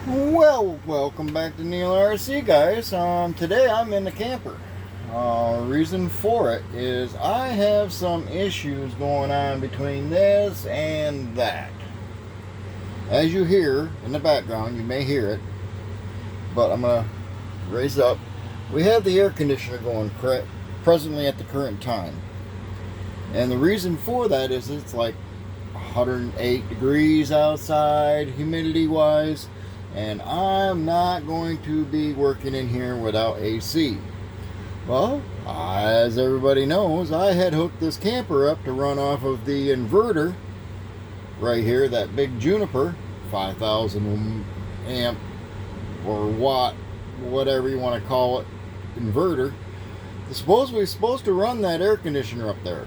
Well, welcome back to Neil RC, guys. Today I'm in the camper. Reason for it is I have some issues going on between this and that. As you hear in the background, you may hear it, but I'm going to raise up. We have the air conditioner going presently at the current time. And the reason for that is it's like 108 degrees outside, humidity-wise. And I'm not going to be working in here without AC. Well, as everybody knows, I had hooked this camper up to run off of the inverter right here, that big Juniper 5,000 amp or watt, whatever you want to call it, inverter. Supposedly supposed to run that air conditioner up there.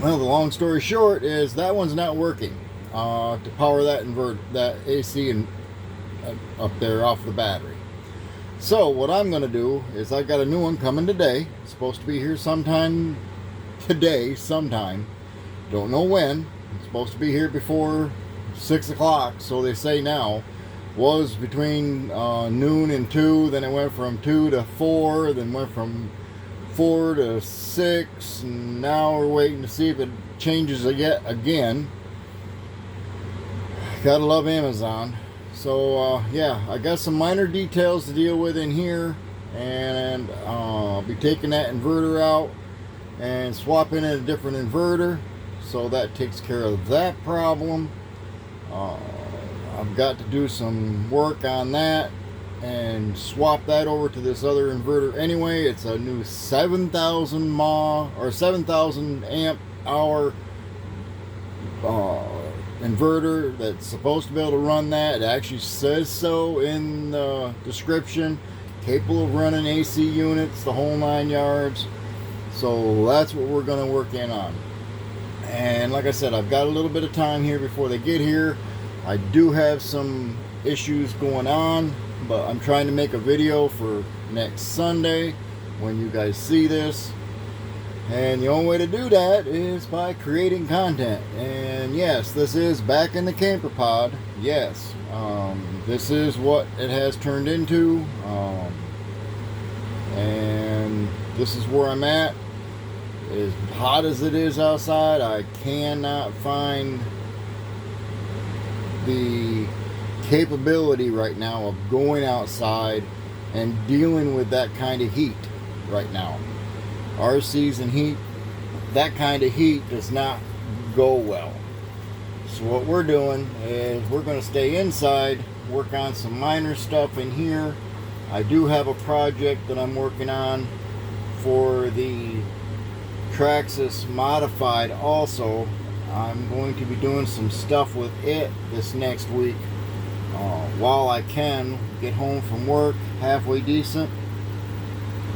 Well, the long story short is that one's not working. To power that AC and up there off the battery. So what I'm going to do is I've got a new one coming today. It's supposed to be here sometime today, sometime. Don't know when. It's supposed to be here before 6 o'clock, so they say now. Was between noon and 2, then it went from 2 to 4, then went from 4 to 6, and now we're waiting to see if it changes yet again. Gotta love Amazon. So yeah, I got some minor details to deal with in here, and I'll be taking that inverter out and swapping in a different inverter, so that takes care of that problem. I've got to do some work on that and swap that over to this other inverter anyway. It's a new 7,000 mAh or 7,000 amp hour inverter that's supposed to be able to run that. It actually says so in the description. Capable of running AC units, the whole 9 yards. So that's what we're going to work in on. And like I said, I've got a little bit of time here before they get here. I do have some issues going on, but I'm trying to make a video for next Sunday when you guys see this. And the only way to do that is by creating content. And yes, this is back in the camper pod. Yes, this is what it has turned into. And this is where I'm at. As hot as it is outside, I cannot find the capability right now of going outside and dealing with that kind of heat right now. RCs and heat, that kind of heat does not go well. So what we're doing is we're going to stay inside, work on some minor stuff in here. I do have a project that I'm working on for the Traxxas Modified also. I'm going to be doing some stuff with it this next week while I can get home from work halfway decent.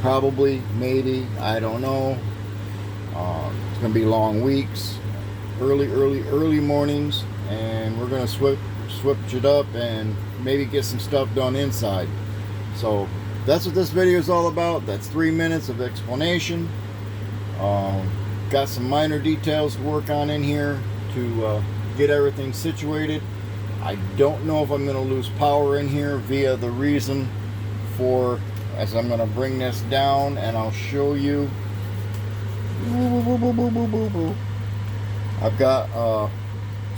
Probably, maybe, I don't know. It's going to be long weeks, early mornings, and we're going to switch it up and maybe get some stuff done inside. So that's what this video is all about. That's 3 minutes of explanation. Got some minor details to work on in here to get everything situated. I don't know if I'm going to lose power in here via the reason for, as I'm going to bring this down and I'll show you. I've got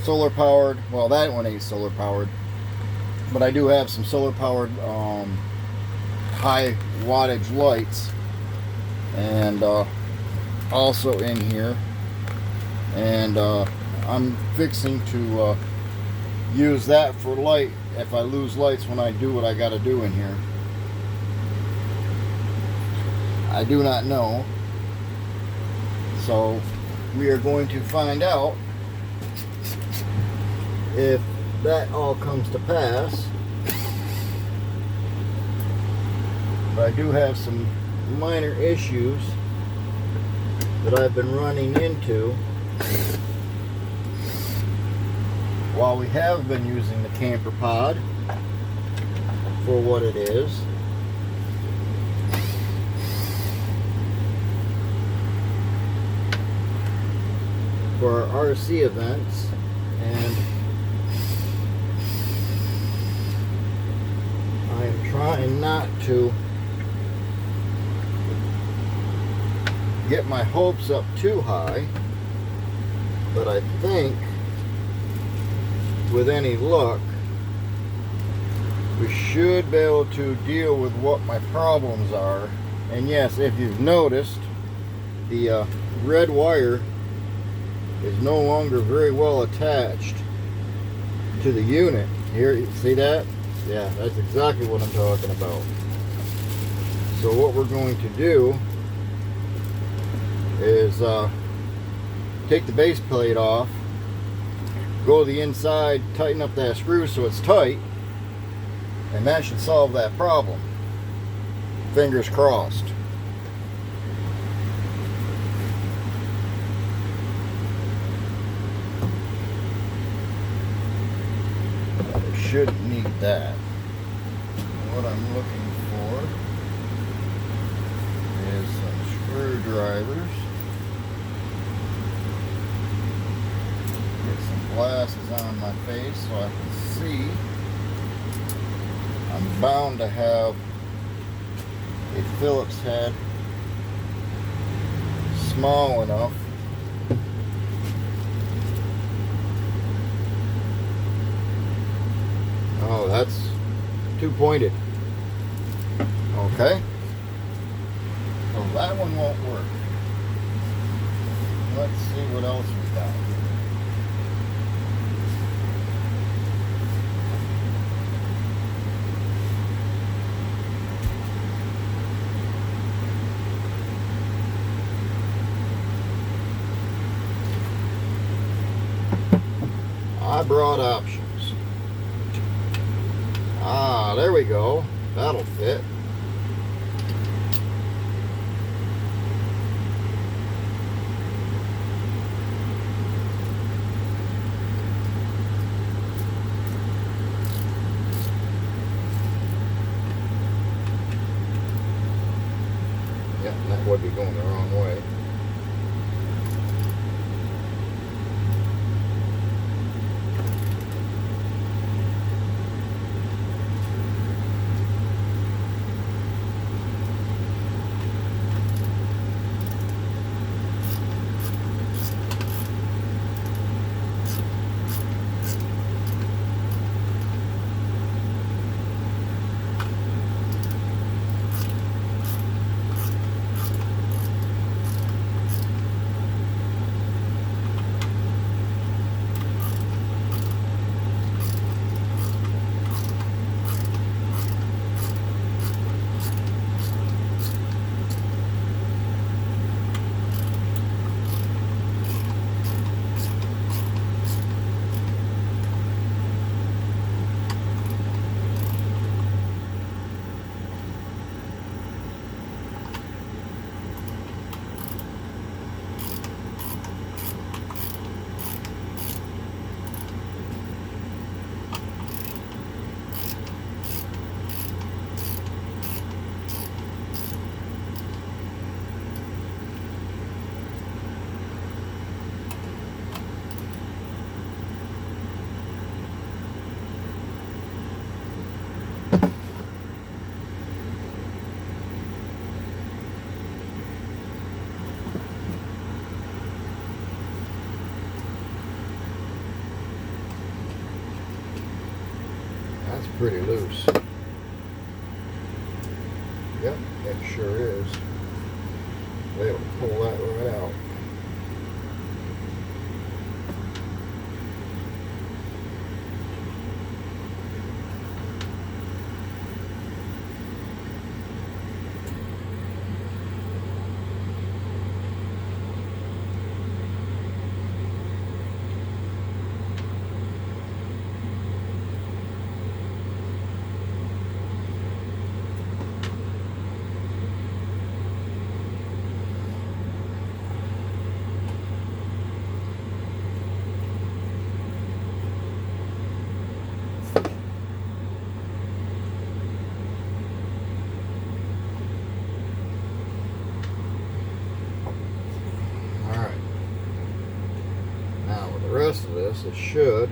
solar powered, well, that one ain't solar powered, but I do have some solar powered high wattage lights, and also in here, and I'm fixing to use that for light if I lose lights when I do what I got to do in here. I do not know. So we are going to find out if that all comes to pass. But I do have some minor issues that I've been running into while we have been using the camper pod for what it is. For our RC events, and trying not to get my hopes up too high, but I think with any luck we should be able to deal with what my problems are. And yes, if you've noticed, the red wire is no longer very well attached to the unit. Here, you see that? Yeah, that's exactly what I'm talking about. So what we're going to do is take the base plate off, go to the inside, tighten up that screw so it's tight, and that should solve that problem. Fingers crossed. I shouldn't need that. What I'm looking for is some screwdrivers. Get some glasses on my face so I can see. I'm bound to have a Phillips head small enough oh, that's too pointed. Okay, so that one won't work. Let's see what else we got. I brought options. Ah, there we go. That'll fit. Yep, that would be going the wrong way. That's pretty loose. Yep, it sure is. Be able to pull that right out. Rest of this, it should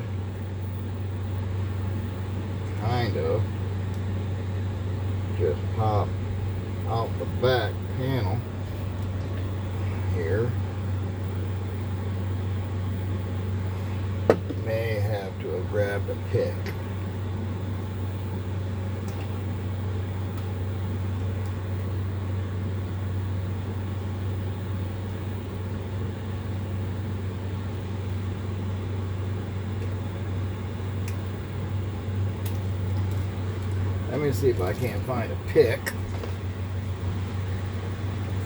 kind of just pop out the back panel here. May have to have grabbed a pick. Let me see if I can't find a pick.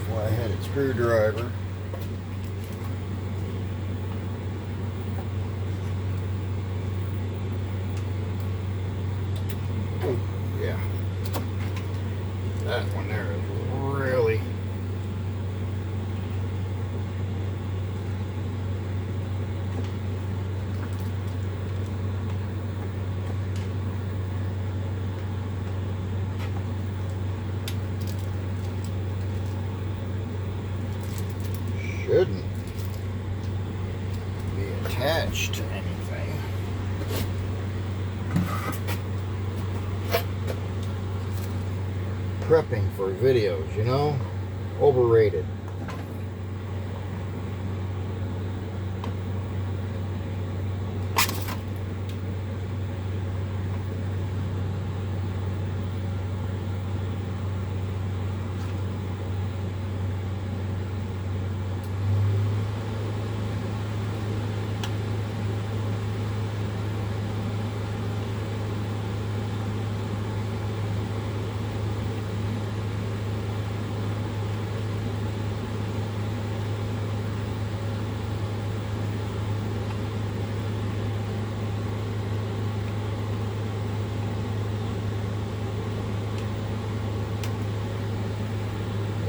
Flat-headed screwdriver. Ooh, yeah. That one there is really... shouldn't be attached to anything. Prepping for videos, you know? Overrated.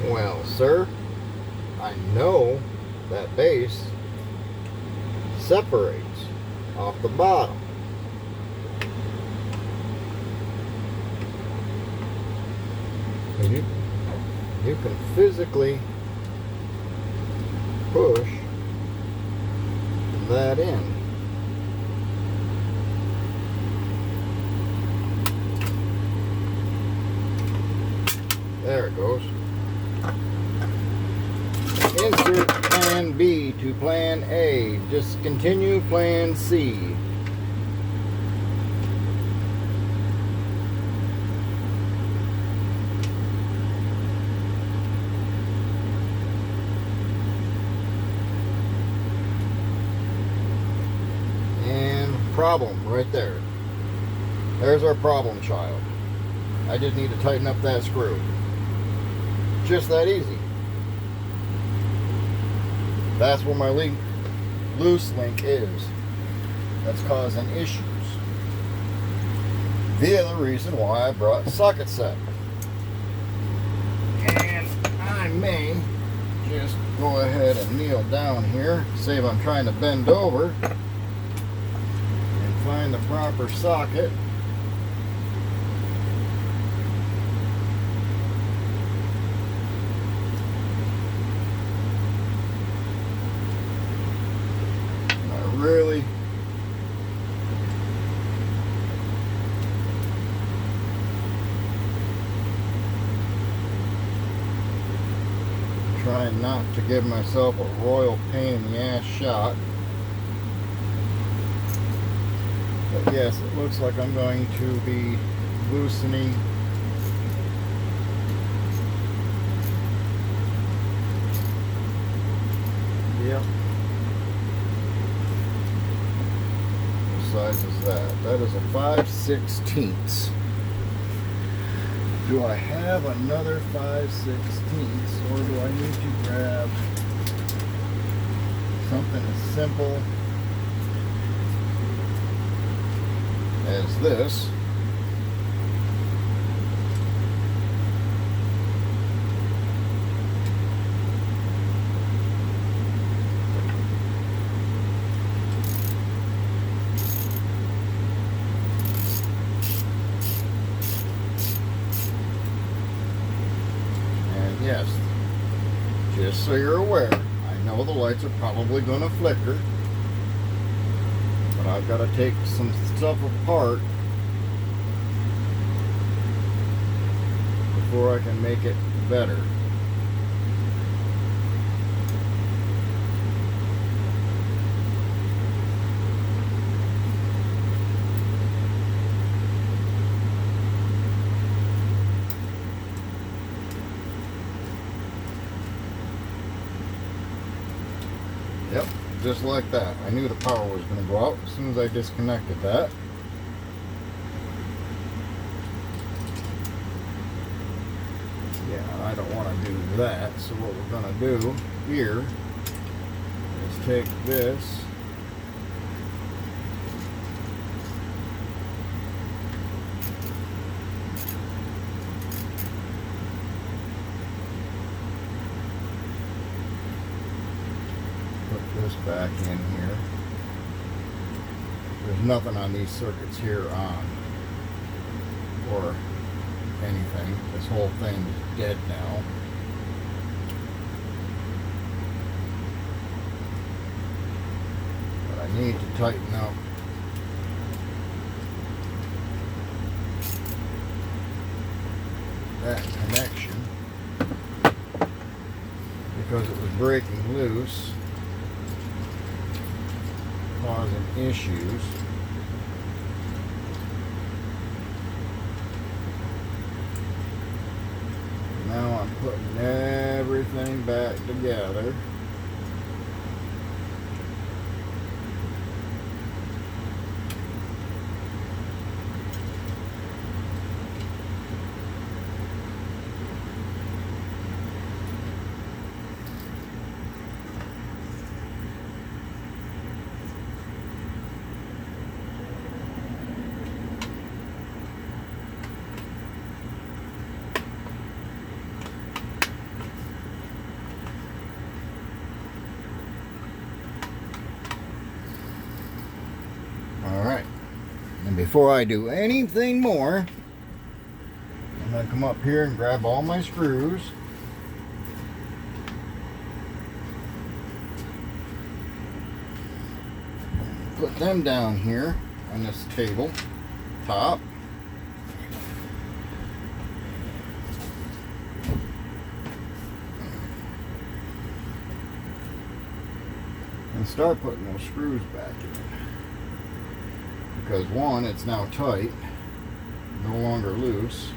Well, sir, I know that base separates off the bottom. And you can physically push that in. There it goes. Insert plan B to plan A. Discontinue plan C. And problem right there. There's our problem child. I just need to tighten up that screw. Just that easy. That's where my loose link is. That's causing issues. The other reason why I brought a socket set. And I may just go ahead and kneel down here, save I'm trying to bend over, and find the proper socket. Really trying not to give myself a royal pain in the ass shot, but yes, it looks like I'm going to be loosening yep. Size is that? That is a 5/16. Do I have another 5/16, or do I need to grab something as simple as this? Yes, just so you're aware, I know the lights are probably going to flicker, but I've got to take some stuff apart before I can make it better. Yep, just like that. I knew the power was going to go out as soon as I disconnected that. Yeah, I don't want to do that. So what we're going to do here is take this. Put this back in here. There's nothing on these circuits here on or anything. This whole thing is dead now. But I need to tighten up that connection because it was breaking loose, causing issues. Now I'm putting everything back together. Alright, and before I do anything more, I'm going to come up here and grab all my screws. Put them down here on this table top. And start putting those screws back in. Because one, it's now tight, no longer loose.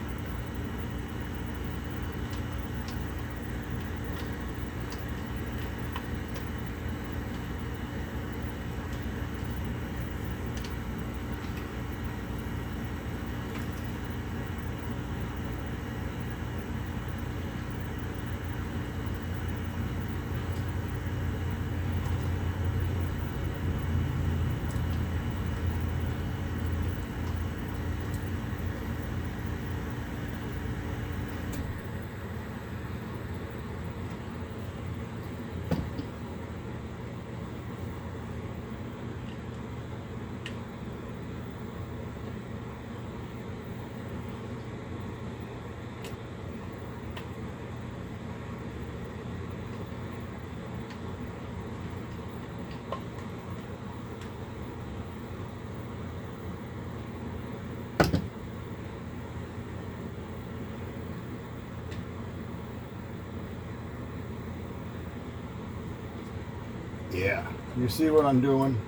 Yeah, you see what I'm doing?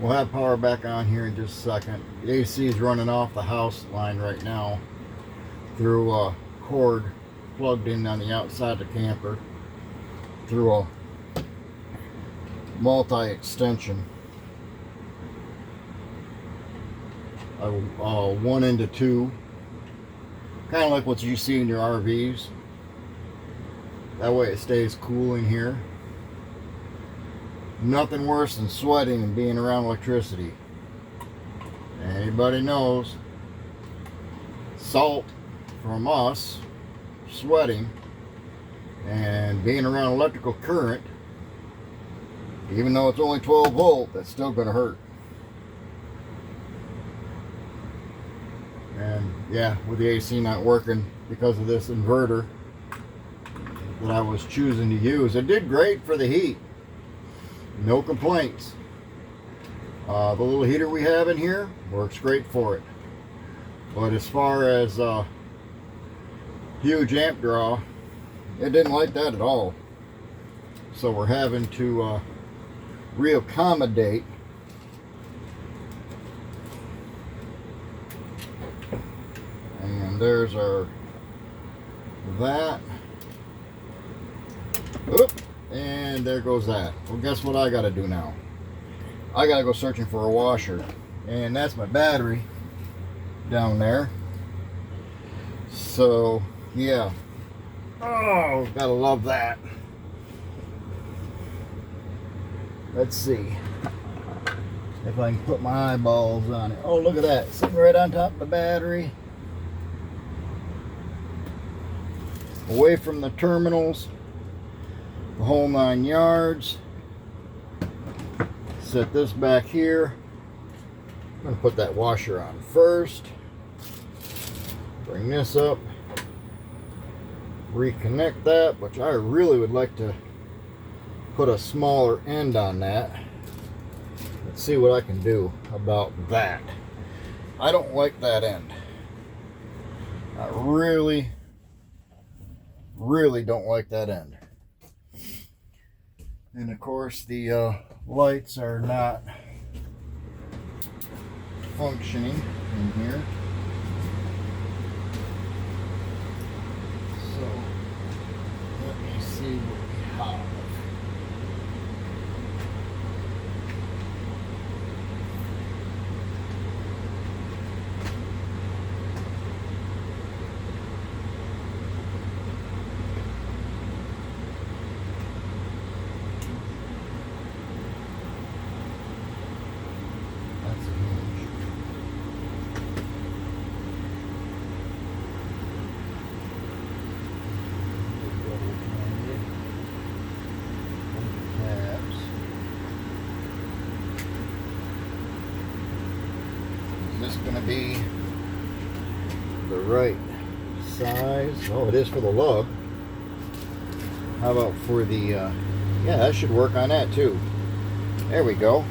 We'll have power back on here in just a second. The AC is running off the house line right now through a cord plugged in on the outside of the camper through a multi-extension. 1 into 2, kind of like what you see in your RVs. That way it stays cool in here. Nothing worse than sweating and being around electricity. Anybody knows salt from us sweating and being around electrical current, even though it's only 12 volt, that's still going to hurt. And yeah, with the AC not working because of this inverter that I was choosing to use, it did great for the heat. No complaints. The little heater we have in here works great for it. But as far as huge amp draw. It didn't like that at all. So we're having to reaccommodate. And there's our that. Oop, and there goes that. Well, guess what I gotta do now? I gotta go searching for a washer. And that's my battery down there. So, yeah. Oh, gotta love that. Let's see if I can put my eyeballs on it. Oh, look at that. Sitting right on top of the battery. Away from the terminals. The whole 9 yards. Set this back here. I'm going to put that washer on first. Bring this up. Reconnect that, which I really would like to put a smaller end on that. Let's see what I can do about that. I don't like that end. I really don't like that end. And of course the lights are not functioning in here. So let me see what we have. Is this going to be the right size? Oh, it is for the lug. How about for the yeah, that should work on that too. There we go.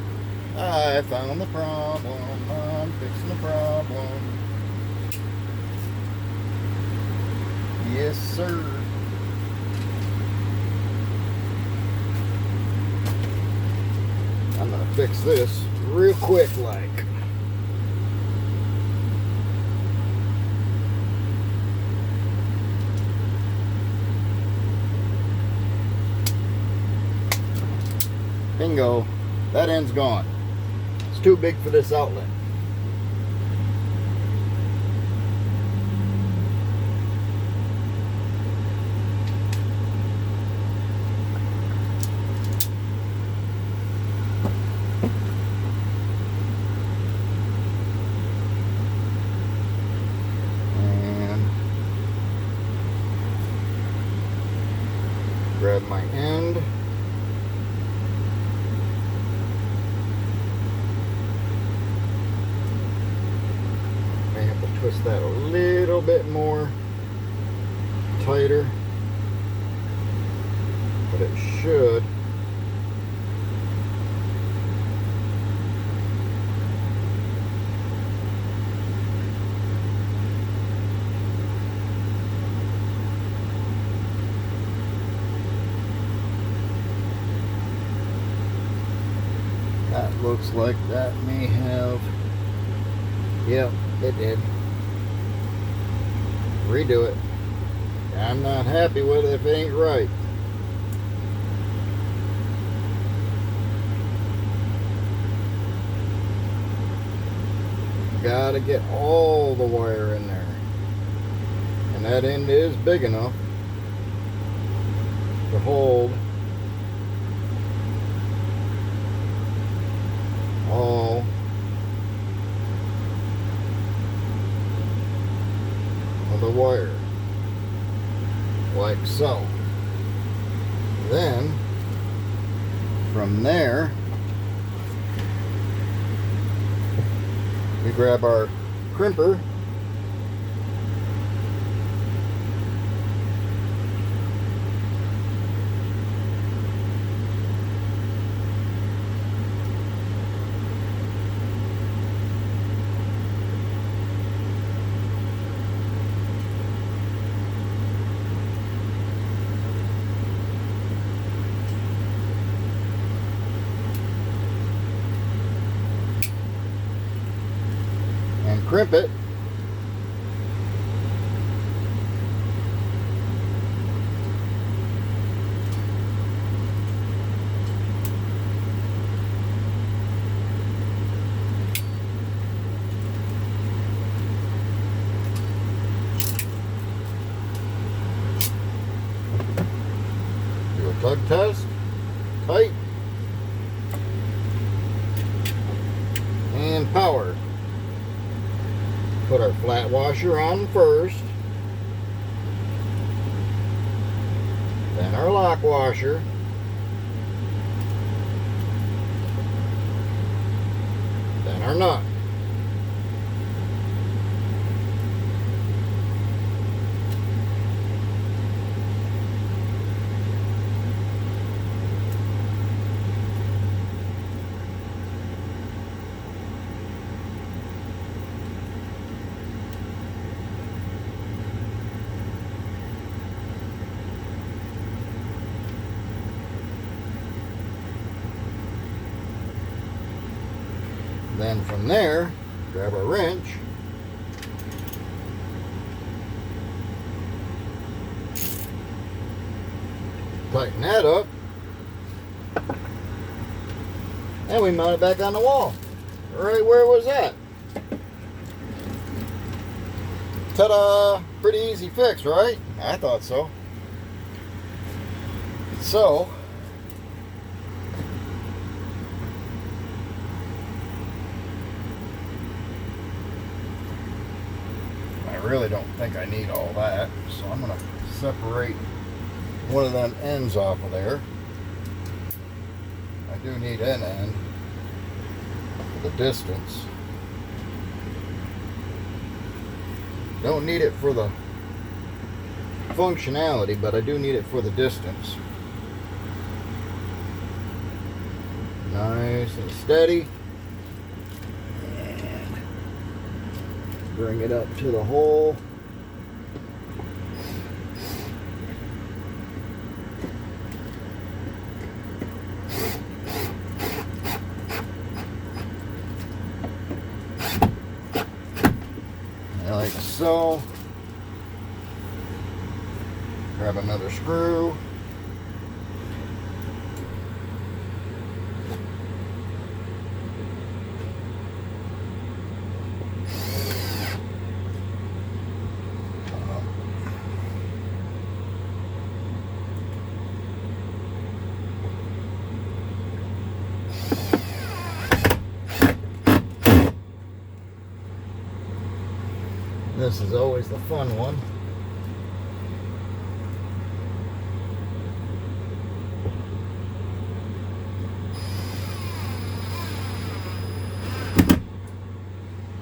I found the problem. I'm fixing the problem. Yes, sir. I'm gonna fix this real quick like. Bingo. That end's gone. It's too big for this outlet. And grab my end. Twist that a little bit more tighter, but it should. That looks like that may have, yep, it did. Redo it. I'm not happy with it if it ain't right. Gotta get all the wire in there. And that end is big enough to hold all of the wire, like so. Then from there we grab our crimper crimp it. Do a tug test, tight, and power. Put our flat washer on first, then our lock washer, then our nut. Then from there, grab a wrench, tighten that up, and we mount it back on the wall, right where it was at. Ta-da! Pretty easy fix, right? I thought so. So, I really don't think I need all that, so I'm going to separate one of them ends off of there. I do need an end for the distance. Don't need it for the functionality, but I do need it for the distance. Nice and steady. Bring it up to the hole. Like so. Grab another screw. This is always the fun one.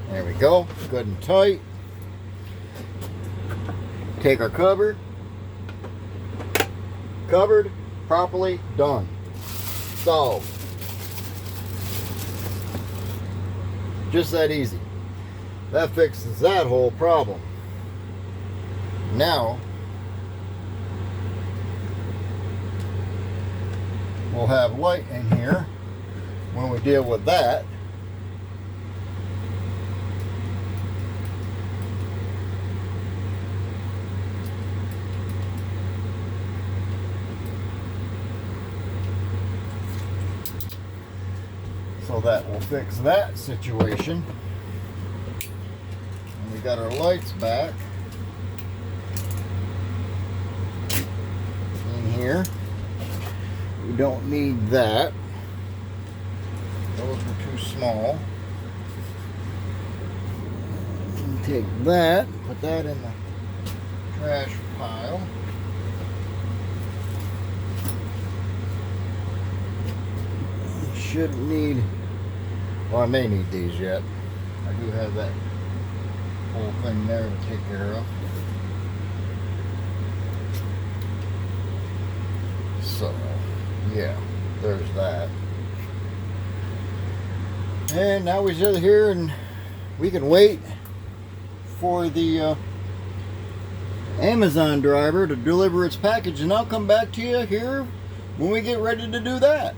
There we go, good and tight. Take our cover, covered, properly, done. Solved. Just that easy. That fixes that whole problem. Now, we'll have light in here when we deal with that. So that will fix that situation. And we got our lights back in here. We don't need that. Those were too small. Take that, put that in the trash pile. Shouldn't need, well, I may need these yet. I do have that whole thing there to take care of. So, yeah, there's that. And now we sit here and we can wait for the Amazon driver to deliver its package, and I'll come back to you here when we get ready to do that.